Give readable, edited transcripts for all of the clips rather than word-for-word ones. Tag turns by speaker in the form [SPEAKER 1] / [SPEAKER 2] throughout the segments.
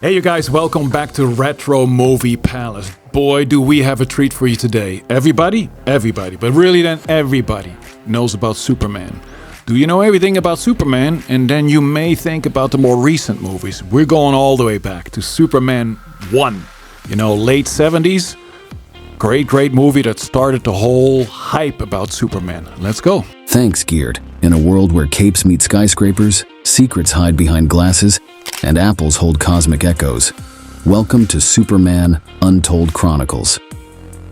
[SPEAKER 1] Hey you guys, welcome back to Retro Movie Palace. Boy, do we have a treat for you today. Everybody, but really then everybody knows about Superman. Do you know everything about Superman? And then you may think about the more recent movies. We're going all the way back to Superman 1. You know, late 70s. Great movie that started the whole hype about Superman. Let's go.
[SPEAKER 2] Thanks, Geared. In a world where capes meet skyscrapers, secrets hide behind glasses, and apples hold cosmic echoes, welcome to Superman Untold Chronicles.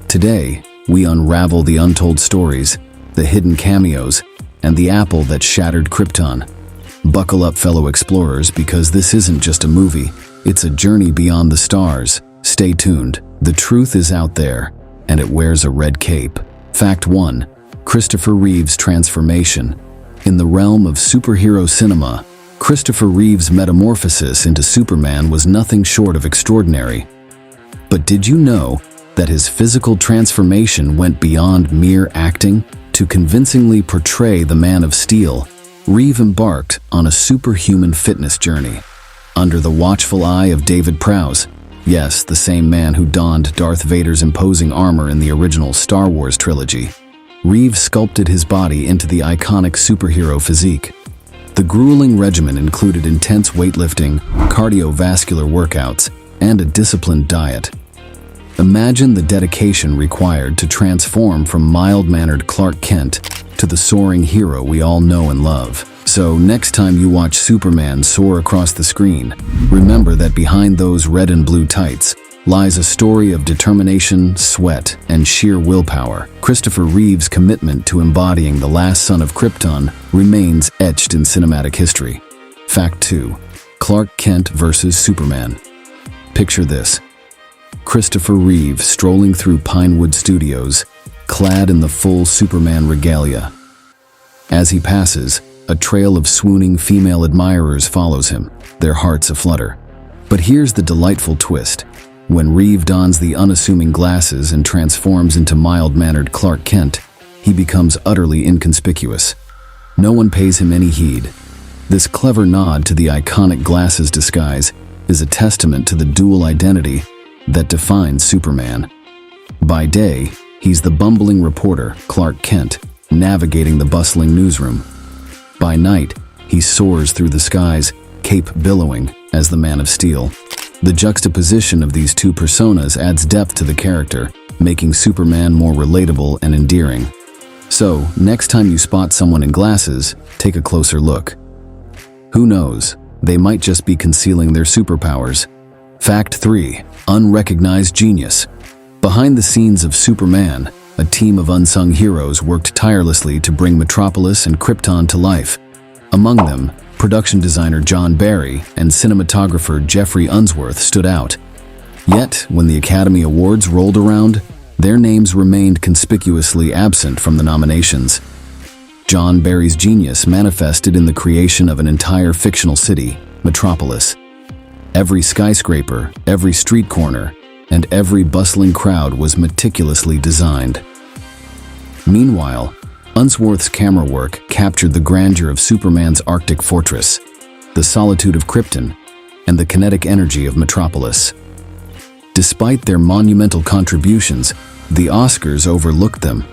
[SPEAKER 2] Today, we unravel the untold stories, the hidden cameos, and the apple that shattered Krypton. Buckle up, fellow explorers, because this isn't just a movie, it's a journey beyond the stars. Stay tuned. The truth is out there, and it wears a red cape. Fact 1. Christopher Reeve's transformation. In the realm of superhero cinema, Christopher Reeve's metamorphosis into Superman was nothing short of extraordinary. But did you know that his physical transformation went beyond mere acting? To convincingly portray the Man of Steel, Reeve embarked on a superhuman fitness journey. Under the watchful eye of David Prowse, yes, the same man who donned Darth Vader's imposing armor in the original Star Wars trilogy, Reeve sculpted his body into the iconic superhero physique. The grueling regimen included intense weightlifting, cardiovascular workouts, and a disciplined diet. Imagine the dedication required to transform from mild-mannered Clark Kent to the soaring hero we all know and love. So next time you watch Superman soar across the screen, remember that behind those red and blue tights lies a story of determination, sweat, and sheer willpower. Christopher Reeve's commitment to embodying the last son of Krypton remains etched in cinematic history. Fact 2. Clark Kent vs. Superman. Picture this. Christopher Reeve strolling through Pinewood Studios, clad in the full Superman regalia. As he passes, a trail of swooning female admirers follows him, their hearts aflutter. But here's the delightful twist. When Reeve dons the unassuming glasses and transforms into mild-mannered Clark Kent, he becomes utterly inconspicuous. No one pays him any heed. This clever nod to the iconic glasses disguise is a testament to the dual identity that defines Superman. By day, he's the bumbling reporter, Clark Kent, navigating the bustling newsroom. By night, he soars through the skies, cape billowing, as the Man of Steel. The juxtaposition of these two personas adds depth to the character, making Superman more relatable and endearing. So, next time you spot someone in glasses, take a closer look. Who knows, they might just be concealing their superpowers. Fact 3. Unrecognized genius. Behind the scenes of Superman, a team of unsung heroes worked tirelessly to bring Metropolis and Krypton to life. Among them, production designer John Barry and cinematographer Jeffrey Unsworth stood out. Yet, when the Academy Awards rolled around, their names remained conspicuously absent from the nominations. John Barry's genius manifested in the creation of an entire fictional city, Metropolis. Every skyscraper, every street corner, and every bustling crowd was meticulously designed. Meanwhile, Unsworth's camera work captured the grandeur of Superman's Arctic fortress, the solitude of Krypton, and the kinetic energy of Metropolis. Despite their monumental contributions, the Oscars overlooked them.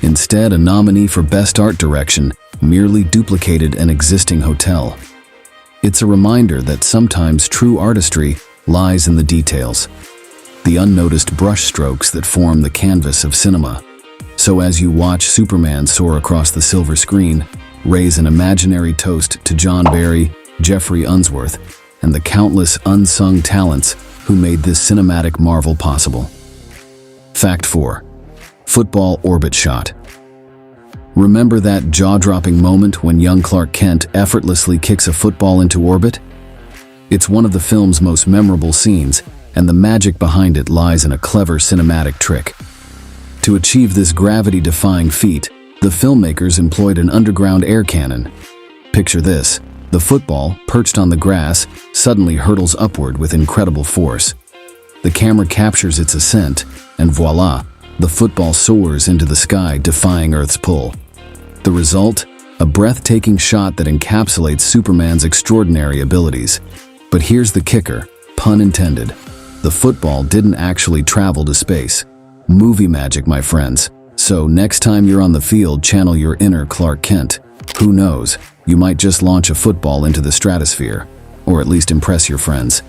[SPEAKER 2] Instead, a nominee for Best Art Direction merely duplicated an existing hotel. It's a reminder that sometimes true artistry lies in the details, the unnoticed brushstrokes that form the canvas of cinema. So as you watch Superman soar across the silver screen, raise an imaginary toast to John Barry, Jeffrey Unsworth, and the countless unsung talents who made this cinematic marvel possible. Fact 4. Football orbit shot. Remember that jaw-dropping moment when young Clark Kent effortlessly kicks a football into orbit? It's one of the film's most memorable scenes, and the magic behind it lies in a clever cinematic trick. To achieve this gravity-defying feat, the filmmakers employed an underground air cannon. Picture this: the football, perched on the grass, suddenly hurtles upward with incredible force. The camera captures its ascent, and voila, the football soars into the sky, defying Earth's pull. The result? A breathtaking shot that encapsulates Superman's extraordinary abilities. But here's the kicker. Pun intended. The football didn't actually travel to space. Movie magic, my friends. So next time you're on the field, channel your inner Clark Kent. Who knows, you might just launch a football into the stratosphere, or at least impress your friends.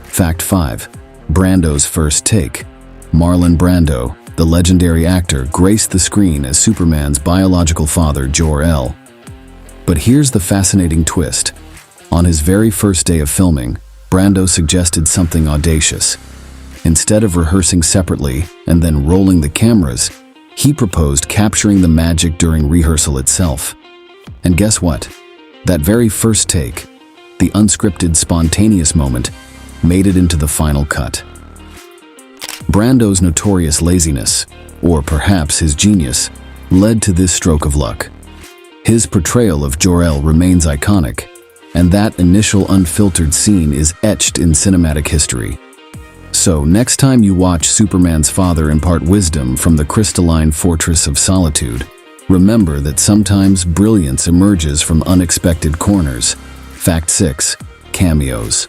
[SPEAKER 2] Fact 5. Brando's first take. Marlon Brando, the legendary actor, graced the screen as Superman's biological father, Jor-El. But here's the fascinating twist. On his very first day of filming, Brando suggested something audacious. Instead of rehearsing separately and then rolling the cameras, he proposed capturing the magic during rehearsal itself. And guess what? That very first take, the unscripted, spontaneous moment, made it into the final cut. Brando's notorious laziness, or perhaps his genius, led to this stroke of luck. His portrayal of Jor-El remains iconic, and that initial unfiltered scene is etched in cinematic history. So next time you watch Superman's father impart wisdom from the crystalline fortress of solitude, remember that sometimes brilliance emerges from unexpected corners. Fact 6. Cameos.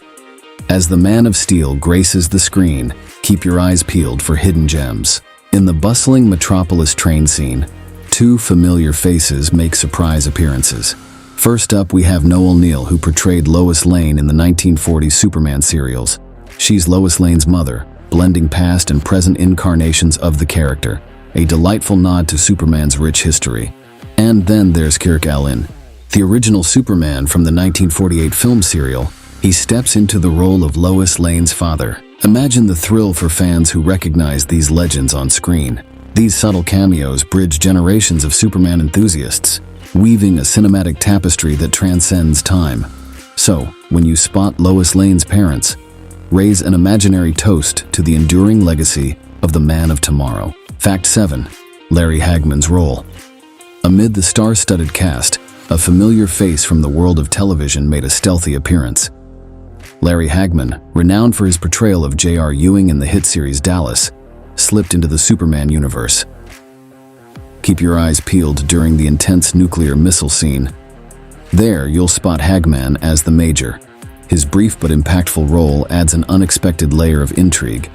[SPEAKER 2] As the Man of Steel graces the screen, keep your eyes peeled for hidden gems. In the bustling Metropolis train scene, two familiar faces make surprise appearances. First up, we have Noel Neill, who portrayed Lois Lane in the 1940s Superman serials. She's Lois Lane's mother, blending past and present incarnations of the character, a delightful nod to Superman's rich history. And then there's Kirk Alyn, the original Superman from the 1948 film serial. He steps into the role of Lois Lane's father. Imagine the thrill for fans who recognize these legends on screen. These subtle cameos bridge generations of Superman enthusiasts, weaving a cinematic tapestry that transcends time. So, when you spot Lois Lane's parents, raise an imaginary toast to the enduring legacy of the Man of Tomorrow. Fact 7. Larry Hagman's role. Amid the star-studded cast, a familiar face from the world of television made a stealthy appearance. Larry Hagman, renowned for his portrayal of J.R. Ewing in the hit series Dallas, slipped into the Superman universe. Keep your eyes peeled during the intense nuclear missile scene. There, you'll spot Hagman as the Major. His brief but impactful role adds an unexpected layer of intrigue.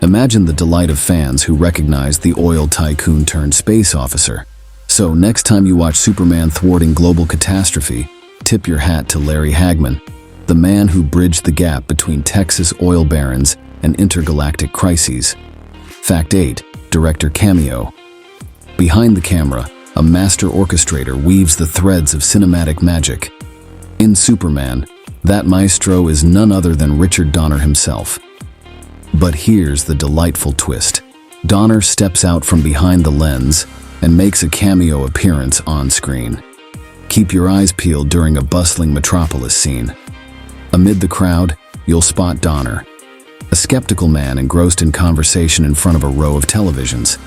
[SPEAKER 2] Imagine the delight of fans who recognize the oil tycoon turned space officer. So next time you watch Superman thwarting global catastrophe, tip your hat to Larry Hagman, the man who bridged the gap between Texas oil barons and intergalactic crises. Fact 8. Director cameo. Behind the camera, a master orchestrator weaves the threads of cinematic magic. In Superman, that maestro is none other than Richard Donner himself. But here's the delightful twist. Donner steps out from behind the lens and makes a cameo appearance on screen. Keep your eyes peeled during a bustling Metropolis scene. Amid the crowd, you'll spot Donner, a skeptical man engrossed in conversation in front of a row of televisions.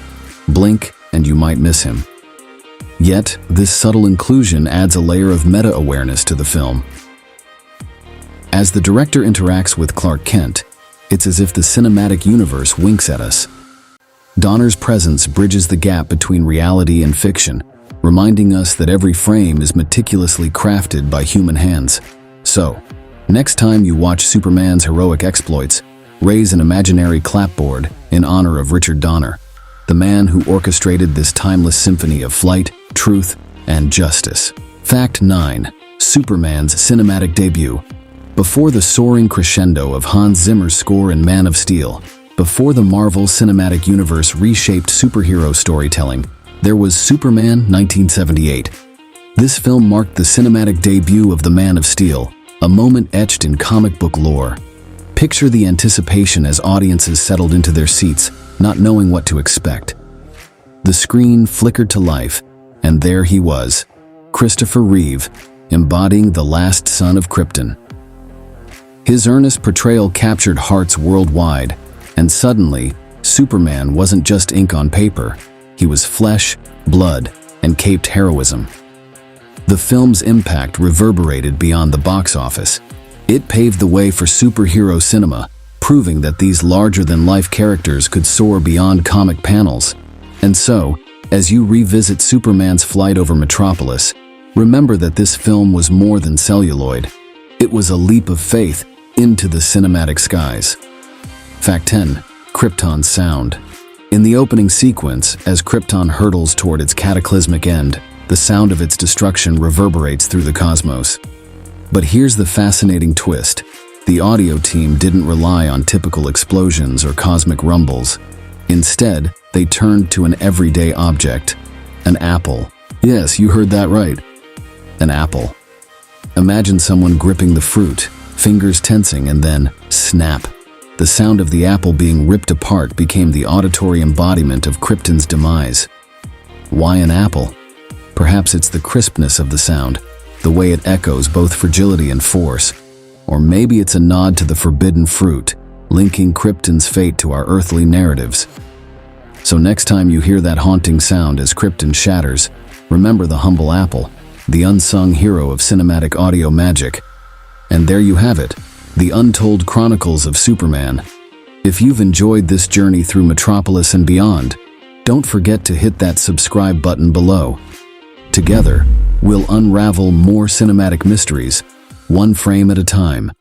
[SPEAKER 2] Blink and you might miss him. Yet, this subtle inclusion adds a layer of meta-awareness to the film. As the director interacts with Clark Kent, it's as if the cinematic universe winks at us. Donner's presence bridges the gap between reality and fiction, reminding us that every frame is meticulously crafted by human hands. So, next time you watch Superman's heroic exploits, raise an imaginary clapboard in honor of Richard Donner, the man who orchestrated this timeless symphony of flight, truth, and justice. Fact 9. Superman's cinematic debut. Before the soaring crescendo of Hans Zimmer's score in Man of Steel, before the Marvel Cinematic Universe reshaped superhero storytelling, there was Superman 1978. This film marked the cinematic debut of the Man of Steel, a moment etched in comic book lore. Picture the anticipation as audiences settled into their seats, not knowing what to expect. The screen flickered to life, and there he was, Christopher Reeve, embodying the last son of Krypton. His earnest portrayal captured hearts worldwide, and suddenly, Superman wasn't just ink on paper. He was flesh, blood, and caped heroism. The film's impact reverberated beyond the box office. It paved the way for superhero cinema, proving that these larger-than-life characters could soar beyond comic panels. And so, as you revisit Superman's flight over Metropolis, remember that this film was more than celluloid. It was a leap of faith, into the cinematic skies. Fact 10. Krypton's sound. In the opening sequence, as Krypton hurtles toward its cataclysmic end, the sound of its destruction reverberates through the cosmos. But here's the fascinating twist. The audio team didn't rely on typical explosions or cosmic rumbles. Instead, they turned to an everyday object, an apple. Yes, you heard that right. An apple. Imagine someone gripping the fruit, fingers tensing, and then snap. The sound of the apple being ripped apart became the auditory embodiment of Krypton's demise. Why an apple? Perhaps it's the crispness of the sound, the way it echoes both fragility and force. Or maybe it's a nod to the forbidden fruit, linking Krypton's fate to our earthly narratives. So next time you hear that haunting sound as Krypton shatters, remember the humble apple, the unsung hero of cinematic audio magic. And there you have it, the untold chronicles of Superman. If you've enjoyed this journey through Metropolis and beyond, don't forget to hit that subscribe button below. Together, we'll unravel more cinematic mysteries, one frame at a time.